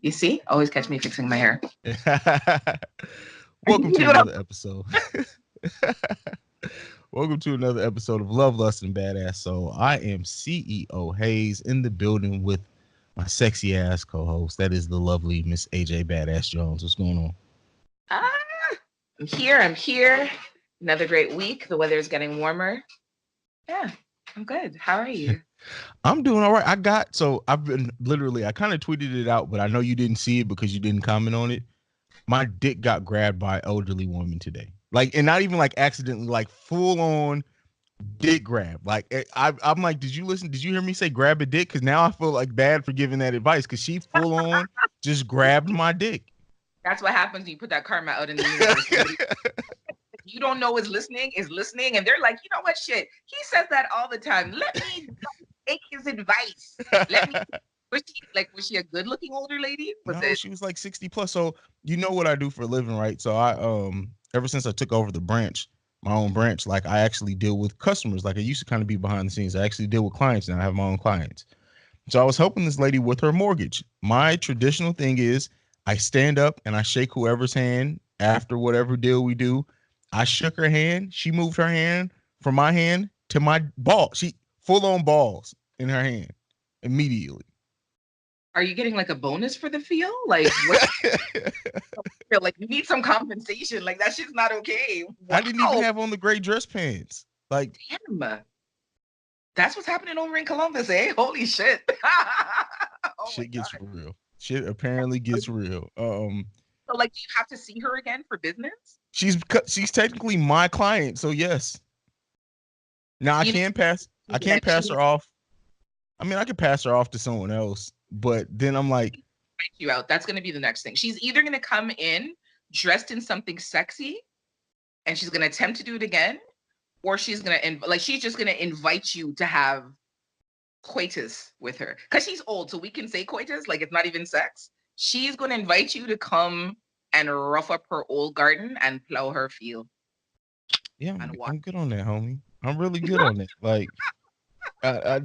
You see? Always catch me fixing my hair. Welcome to another episode. Welcome to another episode of Love, Lust, and Badass Soul. I am CEO Hayes in the building with my sexy ass co-host. That is the lovely Miss AJ Badass Jones. What's going on? Ah, I'm here. Another great week. The weather is getting warmer. Yeah, I'm good. How are you? I'm doing all right. I've been literally, I kind of tweeted it out, but I know you didn't see it because you didn't comment on it. My dick got grabbed by an elderly woman today. Like, and not even like accidentally, like full on dick grab. Like, I'm like, did you listen? Did you hear me say grab a dick? Because now I feel like bad for giving that advice because she full on just grabbed my dick. That's what happens when you put that karma out in the universe. You don't know is listening, and they're like, you know what, shit. He says that all the time. Let me take his advice. Let me. Was she a good-looking older lady? No, she was like 60 plus. So you know what I do for a living, right? So I ever since I took over the branch, my own branch, like I actually deal with customers. Like I used to kind of be behind the scenes. I actually deal with clients now. I have my own clients. So I was helping this lady with her mortgage. My traditional thing is I stand up and I shake whoever's hand after whatever deal we do. I shook her hand. She moved her hand from my hand to my ball. She full on balls in her hand immediately. Are you getting like a bonus for the feel? Like what? Like you need some compensation. Like that shit's not okay. Wow. I didn't even have on the gray dress pants. Like, damn. That's what's happening over in Columbus, eh? Holy shit. Shit gets real. Shit apparently gets real. So like, do you have to see her again for business? She's technically my client, so yes. Now I can't pass her off. I mean, I could pass her off to someone else, but then I'm like, you out. That's going to be the next thing. She's either going to come in dressed in something sexy, and she's going to attempt to do it again, or she's going to she's just going to invite you to have coitus with her because she's old, so we can say coitus like it's not even sex. She's going to invite you to come and rough up her old garden and plow her field. Yeah, I'm good on that, homie. I'm really good on it. Like, I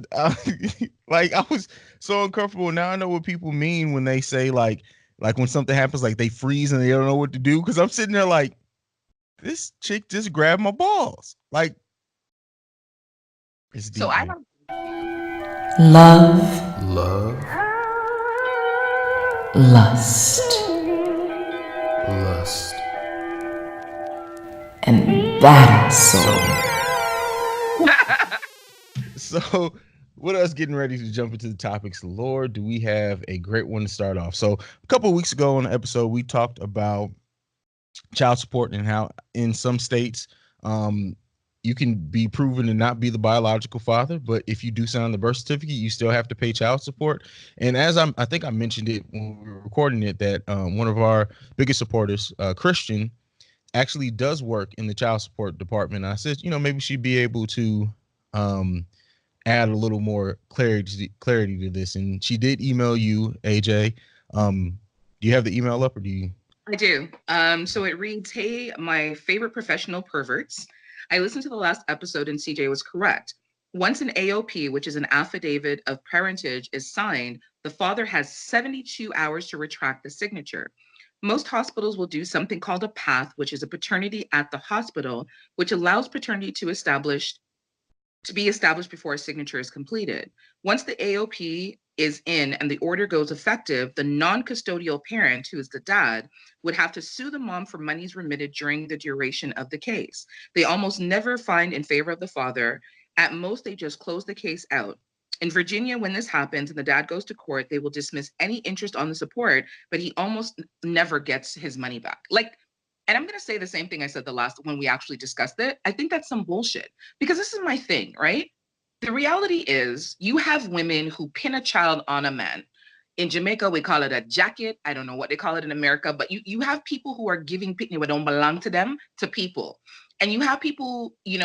like I was so uncomfortable. Now I know what people mean when they say like when something happens, like they freeze and they don't know what to do. Because I'm sitting there like, this chick just grabbed my balls. Like, it's deep. So I don't. Love, lust, and that soul. So, with us getting ready to jump into the topics, Lord, do we have a great one to start off? So, a couple of weeks ago on the episode, we talked about child support and how in some states, you can be proven to not be the biological father, but if you do sign the birth certificate, you still have to pay child support. And as I think I mentioned it when we were recording it, that one of our biggest supporters, Christian, actually does work in the child support department. And I said, maybe she'd be able to add a little more clarity to this. And she did email you, AJ. Do you have the email up, or do you? I do. So it reads, "Hey, my favorite professional perverts. I listened to the last episode and CJ was correct. Once an AOP, which is an affidavit of parentage, is signed, the father has 72 hours to retract the signature. Most hospitals will do something called a PATH, which is a paternity at the hospital, which allows paternity to be established before a signature is completed. Once the AOP is in and the order goes effective, the non-custodial parent, who is the dad, would have to sue the mom for monies remitted during the duration of the case. They almost never find in favor of the father. At most, they just close the case out. In Virginia, when this happens and the dad goes to court, they will dismiss any interest on the support, but he almost never gets his money back. And I'm going to say the same thing I said the last when we actually discussed it. I think that's some bullshit because this is my thing, right? The reality is you have women who pin a child on a man. In Jamaica, we call it a jacket. I don't know what they call it in America, but you have people who are giving pitney what don't belong to them to people. And you have people, you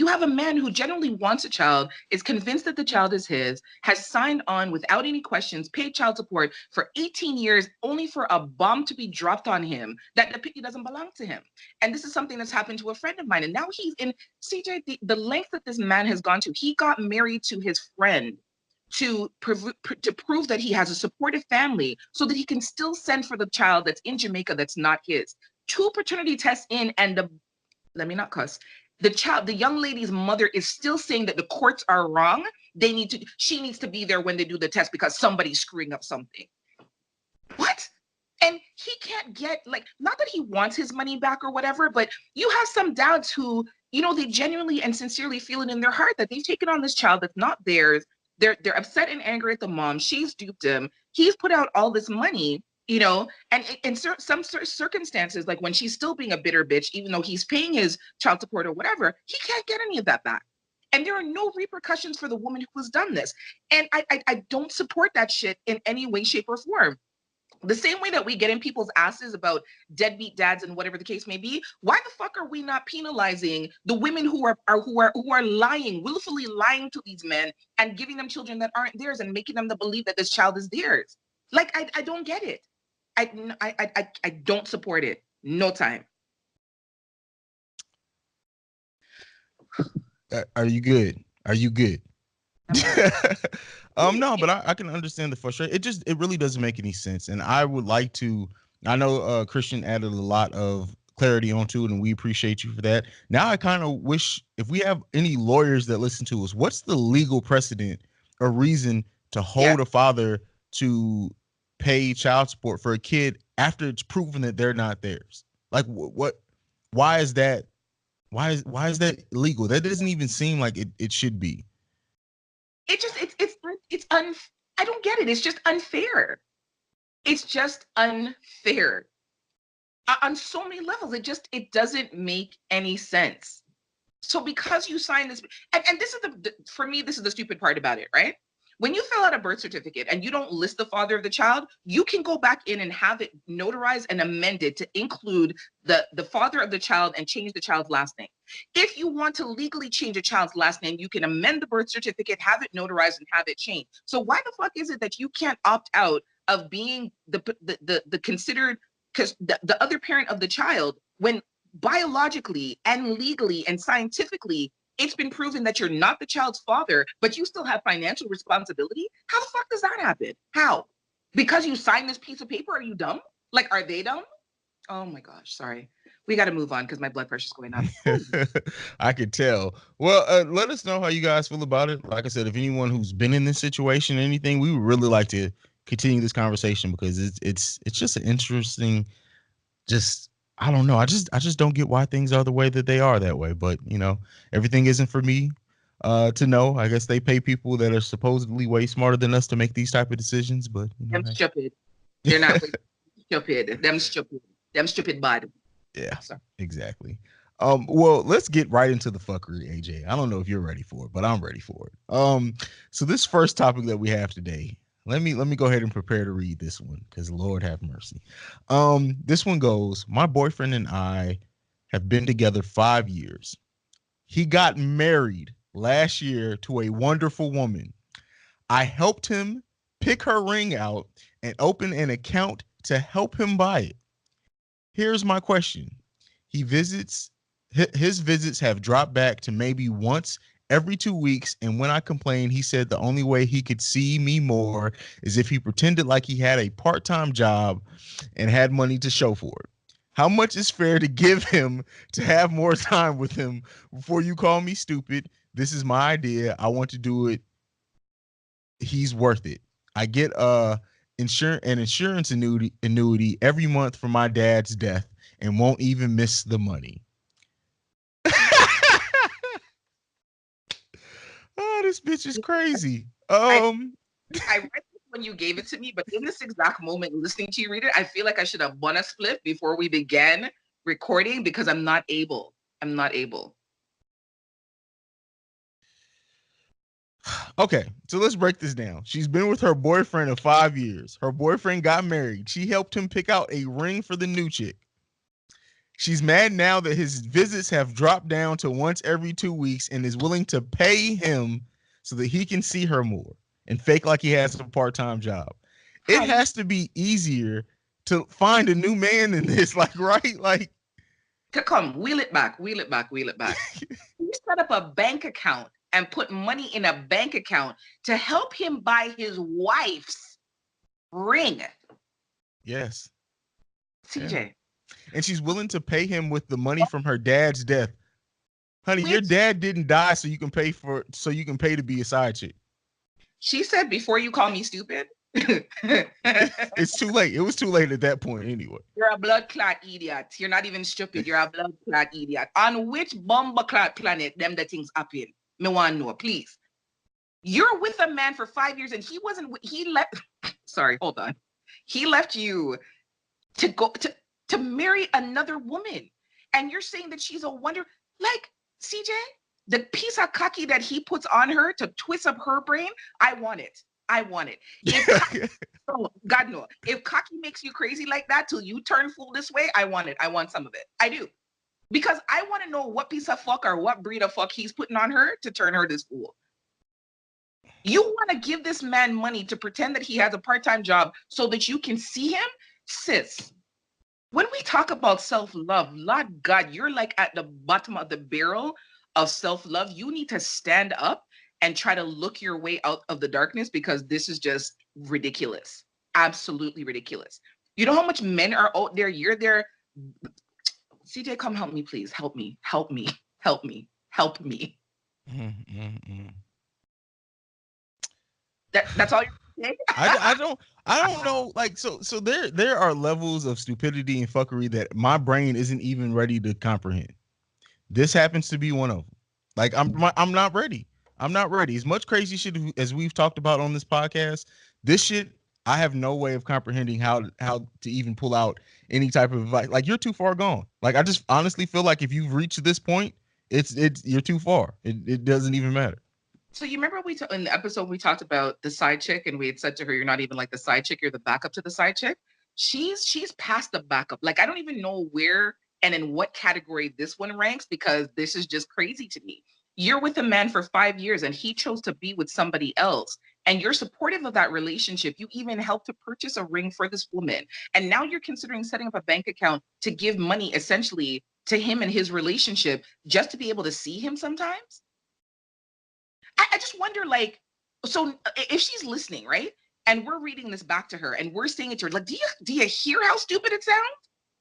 have a man who generally wants a child, is convinced that the child is his, has signed on without any questions, paid child support for 18 years, only for a bomb to be dropped on him that the pitney doesn't belong to him. And this is something that's happened to a friend of mine. And now he's in, CJ, the length that this man has gone to, he got married to his friend to prove that he has a supportive family so that he can still send for the child that's in Jamaica that's not his. 2 paternity tests in, and let me not cuss. The young lady's mother is still saying that the courts are wrong. She needs to be there when they do the test because somebody's screwing up something. What? And he can't get, like, not that he wants his money back or whatever, but you have some dads who, they genuinely and sincerely feel it in their heart that they've taken on this child that's not theirs. They're upset and angry at the mom. She's duped him. He's put out all this money, and in some circumstances, like when she's still being a bitter bitch, even though he's paying his child support or whatever, he can't get any of that back. And there are no repercussions for the woman who has done this. And I don't support that shit in any way, shape, or form. The same way that we get in people's asses about deadbeat dads and whatever the case may be, why the fuck are we not penalizing the women who are lying, willfully lying to these men and giving them children that aren't theirs and making them to believe that this child is theirs? Like, I don't get it. I don't support it. No time. Are you good? Are you good? No, but I can understand the frustration. It really doesn't make any sense. And I would like to, I know Christian added a lot of clarity onto it, and we appreciate you for that. Now I kind of wish, if we have any lawyers that listen to us, what's the legal precedent or reason to hold a father to pay child support for a kid after it's proven that they're not theirs? Like why is that? Why is that illegal? That doesn't even seem like it should be. I don't get it. It's just unfair. It's just unfair on so many levels. It doesn't make any sense. So because you sign this, and this is for me, this is the stupid part about it, right? When you fill out a birth certificate and you don't list the father of the child, you can go back in and have it notarized and amended to include the father of the child and change the child's last name. If you want to legally change a child's last name, you can amend the birth certificate, have it notarized, and have it changed. So why the fuck is it that you can't opt out of being the considered, because the other parent of the child, when biologically and legally and scientifically it's been proven that you're not the child's father, but you still have financial responsibility? How the fuck does that happen? How? Because you signed this piece of paper? Are you dumb? Like, are they dumb? Oh my gosh, sorry. We got to move on because my blood pressure's going up. I could tell. Well, let us know how you guys feel about it. Like I said, if anyone who's been in this situation or anything, we would really like to continue this conversation because it's just an interesting, I don't know. I just don't get why things are the way that they are that way. But, everything isn't for me to know. I guess they pay people that are supposedly way smarter than us to make these type of decisions. But them stupid. They're not stupid. Them stupid. Them stupid bad. Yeah, exactly. Well, let's get right into the fuckery, AJ. I don't know if you're ready for it, but I'm ready for it. So this first topic that we have today, let me go ahead and prepare to read this one because Lord have mercy. This one goes, my boyfriend and I have been together 5 years. He got married last year to a wonderful woman. I helped him pick her ring out and open an account to help him buy it. Here's my question. His visits have dropped back to maybe once every 2 weeks, and when I complained, he said the only way he could see me more is if he pretended like he had a part-time job and had money to show for it. How much is fair to give him to have more time with him before you call me stupid? This is my idea. I want to do it. He's worth it. I get an insurance annuity every month for my dad's death and won't even miss the money. Oh, this bitch is crazy. I read this when you gave it to me, but in this exact moment, listening to you read it, I feel like I should have won a split before we began recording because I'm not able. Okay, so let's break this down. She's been with her boyfriend of 5 years. Her boyfriend got married. She helped him pick out a ring for the new chick. She's mad now that his visits have dropped down to once every 2 weeks and is willing to pay him so that he can see her more and fake like he has a part-time job. It has to be easier to find a new man than this, right? Come, wheel it back. You set up a bank account and put money in a bank account to help him buy his wife's ring. Yes. CJ. Yeah. And she's willing to pay him with the money from her dad's death. Honey, your Which dad didn't die so you can pay to be a side chick. she said before you call me stupid. It's too late. It was too late at that point anyway. You're a blood clot idiot. You're not even stupid. You're a blood clot idiot. On which bomber clot planet them the things happen? Me want to know, please. You're with a man for 5 years and he left. Sorry, hold on. He left you to go to marry another woman. And you're saying that she's a wonder. Like, CJ, the piece of cocky that he puts on her to twist up her brain, I want it. I want it. Oh, God, no. If cocky makes you crazy like that till you turn fool this way, I want it. I want some of it. I do. Because I want to know what piece of fuck or what breed of fuck he's putting on her to turn her this fool. You want to give this man money to pretend that he has a part-time job so that you can see him? Sis, when we talk about self-love, Lord God, you're like at the bottom of the barrel of self-love. You need to stand up and try to look your way out of the darkness because this is just ridiculous. Absolutely ridiculous. You know how much men are out there? You're there. CJ, come help me, please. Help me. Help me. Help me. Help me. That's all you're saying? I don't know. Like, so there are levels of stupidity and fuckery that my brain isn't even ready to comprehend. This happens to be one of them. Like, I'm not ready. I'm not ready. As much crazy shit as we've talked about on this podcast, this shit, I have no way of comprehending how to even pull out any type of advice. Like, you're too far gone. Like, I just honestly feel like if you've reached this point, it's you're too far. It doesn't even matter. So you remember in the episode we talked about the side chick and we had said to her, you're not even like the side chick, you're the backup to the side chick. She's past the backup. Like, I don't even know where and in what category this one ranks because this is just crazy to me. You're with a man for 5 years and he chose to be with somebody else and you're supportive of that relationship. You even helped to purchase a ring for this woman. And now you're considering setting up a bank account to give money essentially to him and his relationship just to be able to see him sometimes. I just wonder, like, so if she's listening, right? And we're reading this back to her and we're saying it to her, like, do you hear how stupid it sounds?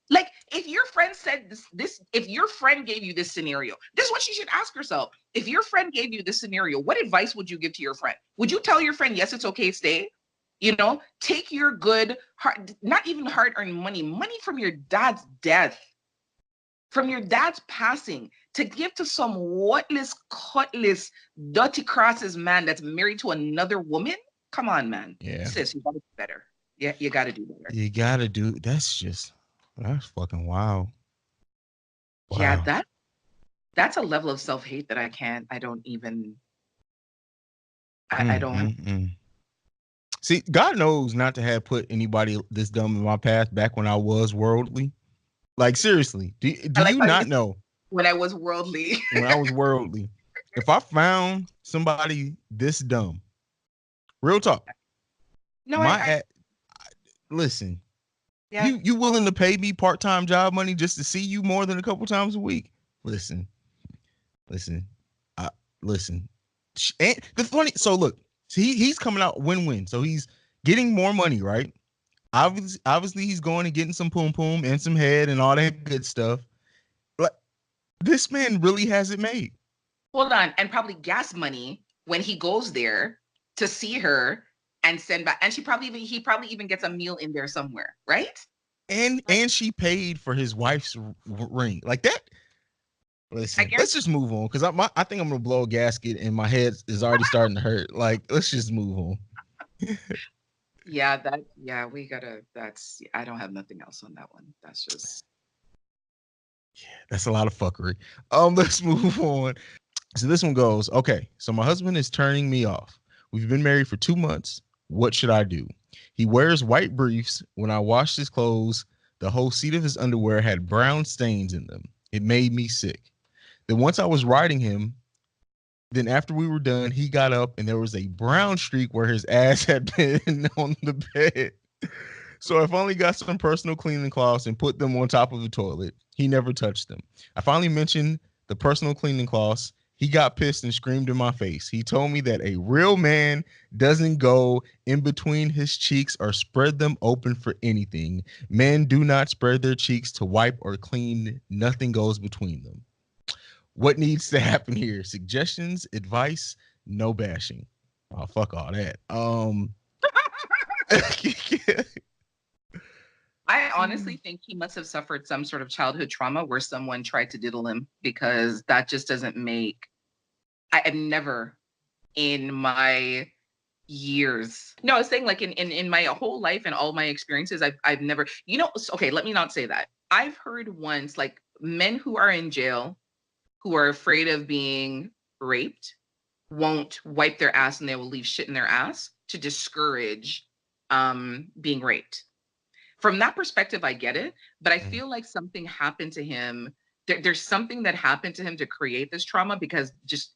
Like, if your friend said this, if your friend gave you this scenario, this is what she should ask herself. If your friend gave you this scenario, what advice would you give to your friend? Would you tell your friend, yes, it's okay, stay? You know, take your good, hard, not even hard-earned money from your dad's death, from your dad's passing, to give to some whatless, cutlass, dirty crosses man that's married to another woman? Come on, man. Yeah. Sis, you gotta do better. Yeah, you gotta do better. You gotta do. That's fucking wild. Wow. Yeah, that's a level of self-hate that I don't. See, God knows not to have put anybody this dumb in my path back when I was worldly. Like, seriously, do you not know? When I was worldly. When I was worldly. If I found somebody this dumb, real talk. No, listen. Yeah. You willing to pay me part-time job money just to see you more than a couple times a week? Listen. And the funny, so look, he's coming out win-win. So he's getting more money, right? Obviously he's going and getting some poom poom and some head and all that good stuff. But this man really has it made. Hold on, and probably gas money when he goes there to see her and send back, and he probably even gets a meal in there somewhere, right? And she paid for his wife's ring like that. Listen, let's just move on because I think I'm gonna blow a gasket and my head is already starting to hurt. Like, let's just move on. I don't have nothing else on that one. That's just, that's a lot of fuckery. Let's move on. So this one goes, okay, so my husband is turning me off. We've been married for 2 months. What should I do? He wears white briefs. When I washed his clothes, the whole seat of his underwear had brown stains in them. It made me sick. Then once I was riding him, then after we were done, he got up and there was a brown streak where his ass had been on the bed. So I finally got some personal cleaning cloths and put them on top of the toilet. He never touched them. I finally mentioned the personal cleaning cloths. He got pissed and screamed in my face. He told me that a real man doesn't go in between his cheeks or spread them open for anything. Men do not spread their cheeks to wipe or clean. Nothing goes between them. What needs to happen here? Suggestions, advice, no bashing. Oh, fuck all that. I honestly think he must have suffered some sort of childhood trauma where someone tried to diddle him, because that just doesn't make. I have never in my years. No, I was saying like in my whole life and all my experiences, I've never, okay, let me not say that. I've heard once like men who are in jail who are afraid of being raped won't wipe their ass and they will leave shit in their ass to discourage being raped. From that perspective, I get it, but I feel like something happened to him. There's something that happened to him to create this trauma, because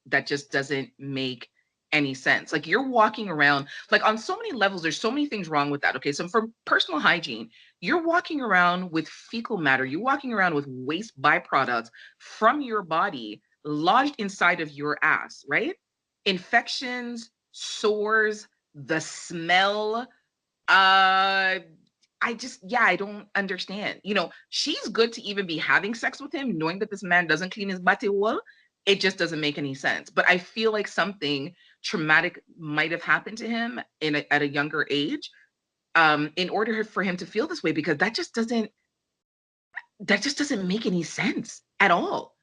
that just doesn't make any sense. Like, you're walking around, like, on so many levels, there's so many things wrong with that. Okay, so for personal hygiene, you're walking around with fecal matter, you're walking around with waste byproducts from your body lodged inside of your ass, right? Infections, sores, the smell, uh I don't understand. She's good to even be having sex with him, knowing that this man doesn't clean his body well. It just doesn't make any sense. But I feel like something traumatic might have happened to him at a younger age, in order for him to feel this way, because that just doesn't make any sense at all.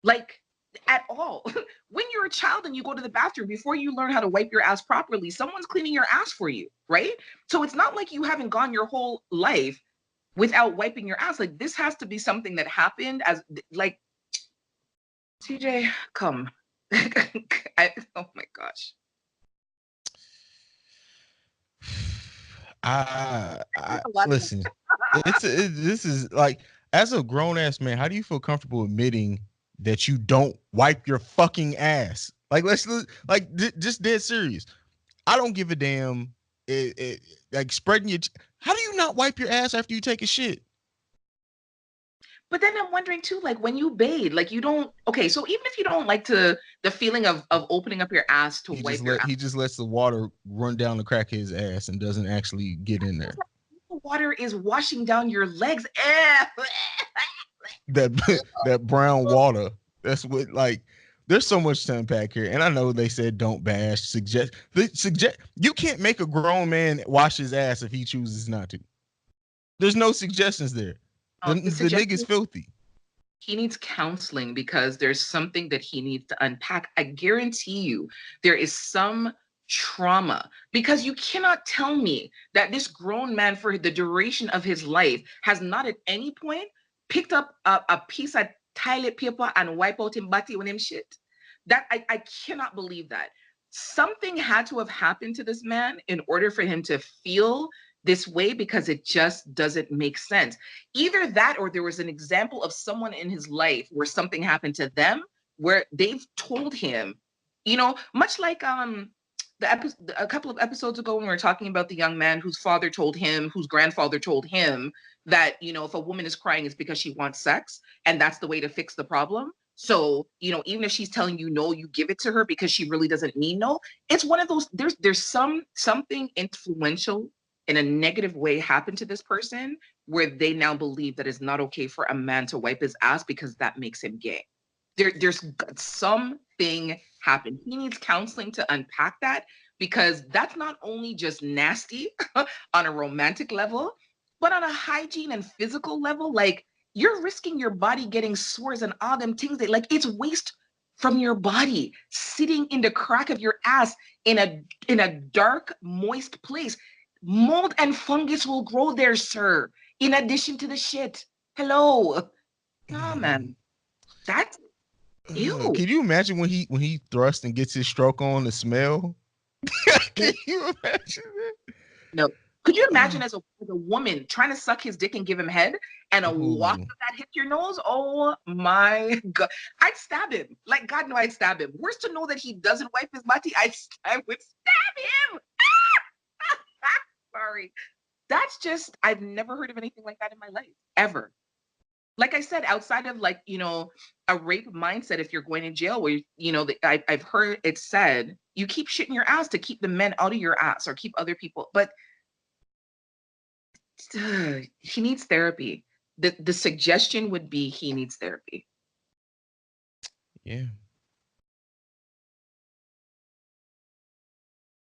Like, at all. When you're a child and you go to the bathroom, before you learn how to wipe your ass properly, someone's cleaning your ass for you, right? So it's not like you haven't gone your whole life without wiping your ass. Like, this has to be something that happened as, like, TJ, come. Oh my gosh. I listen. This is like, as a grown ass man, how do you feel comfortable admitting that you don't wipe your fucking ass? Like, just dead serious. I don't give a damn. Like, spreading your. How do you not wipe your ass after you take a shit? But then I'm wondering too, like, when you bathe, like, you don't. Okay, so even if you don't like the feeling of opening up your ass to wipe your ass, He just lets the water run down the crack of his ass and doesn't actually get in there. the water is washing down your legs. That brown water. That's what, like. There's so much to unpack here, and I know they said don't bash. Suggest you can't make a grown man wash his ass if he chooses not to. There's no suggestions there. The nigga's filthy. He needs counseling because there's something that he needs to unpack. I guarantee you there is some trauma, because you cannot tell me that this grown man for the duration of his life has not at any point picked up a piece of toilet paper and wipe out him body when him shit. That I cannot believe that. Something had to have happened to this man in order for him to feel this way, because it just doesn't make sense. Either that, or there was an example of someone in his life where something happened to them where they've told him, much like a couple of episodes ago when we were talking about the young man whose grandfather told him that, if a woman is crying, it's because she wants sex, and that's the way to fix the problem. So, even if she's telling you no, you give it to her because she really doesn't need no. It's one of those, there's something influential in a negative way happened to this person where they now believe that it's not okay for a man to wipe his ass because that makes him gay. There's something happened. He needs counseling to unpack that, because that's not only just nasty on a romantic level, but on a hygiene and physical level. Like, you're risking your body getting sores and all them things that, like, it's waste from your body sitting in the crack of your ass in a dark, moist place. Mold and fungus will grow there, sir, in addition to the shit. Hello. Nah, man. That's ew. Can you imagine when he thrusts and gets his stroke on the smell? Can you imagine that? No. Could you imagine as a woman trying to suck his dick and give him head, and a wasp that hits your nose? Oh my God. I'd stab him. Like, God, no, I'd stab him. Worse to know that he doesn't wipe his body. I would stab him. Sorry. That's just, I've never heard of anything like that in my life, ever. like I said, outside of like, a rape mindset, if you're going to jail, where, I've heard it said, you keep shit in your ass to keep the men out of your ass or keep other people. But he needs therapy. The suggestion would be he needs therapy. Yeah.